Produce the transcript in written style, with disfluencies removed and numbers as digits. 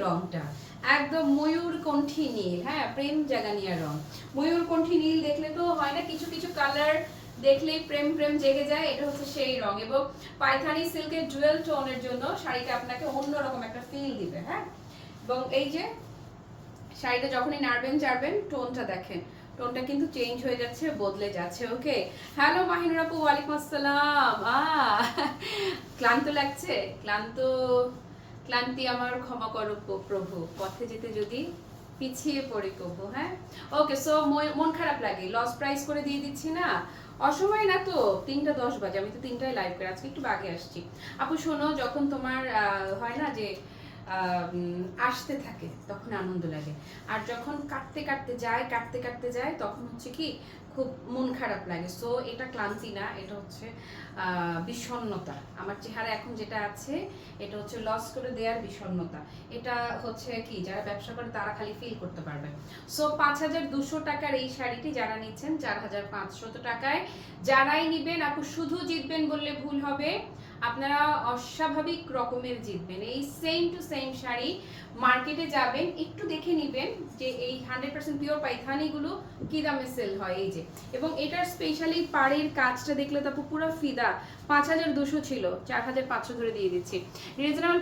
রংটা একদম ময়ূরকণ্ঠী নীল, হ্যাঁ, প্রেম জাগানিয়া রং। ময়ূরকণ্ঠী নীল দেখলে তো হয় না, কিছু কিছু কালার দেখলেই প্রেম প্রেম জেগে যায়, এটা হচ্ছে সেই রং। এবং পাইথানি সিল্কের জুয়েল টোনের জন্য শাড়িটা আপনাকে অন্যরকম একটা ফিল দিবে, হ্যাঁ। এবং এই যে শাড়িটা যখনই নাড়বেন চাড়বেন টোনটা দেখেন, টোনটা কিন্তু চেঞ্জ হয়ে যাচ্ছে, বদলে যাচ্ছে। ওকে, হ্যালো মাহিনুর আপু, ওয়ালাইকুম আসসালাম। ক্লান্ত লাগছে? ক্লান্তি আমার ক্ষমা করো প্রভু, পথে যেতে যদি পিছিয়ে পড়ি কবু, হ্যাঁ। ওকে, সো মন খারাপ লাগে, লস প্রাইস করে দিয়ে দিচ্ছি না, অসময় না তো, 3:10 বাজে, আমি তো 3টায় লাইভ করে, আজকে একটু আগে আসছি। আপু শোনো, যখন তোমার হয় না যে আসতে থাকে তখন আনন্দ লাগে, আর যখন কাটতে কাটতে যায় তখন হচ্ছে কি খুব মন খারাপ লাগে। সো এটা ক্লান্তি না, এটা হচ্ছে বিষণ্ণতা। আমার চেহারা এখন যেটা আছে এটা হচ্ছে লস করে দেওয়ার বিষণ্ণতা। এটা হচ্ছে কি, যারা ব্যবসা করে তারা খালি ফিল করতে পারবে। সো 5200 টাকার এই শাড়িটি যারা নিচ্ছেন 4500 টাকায়, যারাই নিবেন আপু শুধু জিতবেন বললে ভুল হবে, আপনারা অস্বাভাবিক রকমের জিতবেন। এই সেম টু সেম শাড়ি মার্কেটে যাবেন, একটু দেখে নেবেন যে এই 100% পিওর পাইথানিগুলো কি দামে সেল হয়, এই যে। এবং এটার স্পেশালি পাড়ের কাজটা দেখলে তো পুরো ফিদা। 5200 ছিল, 4500 ধরে দিয়ে দিচ্ছি। রিজনেবল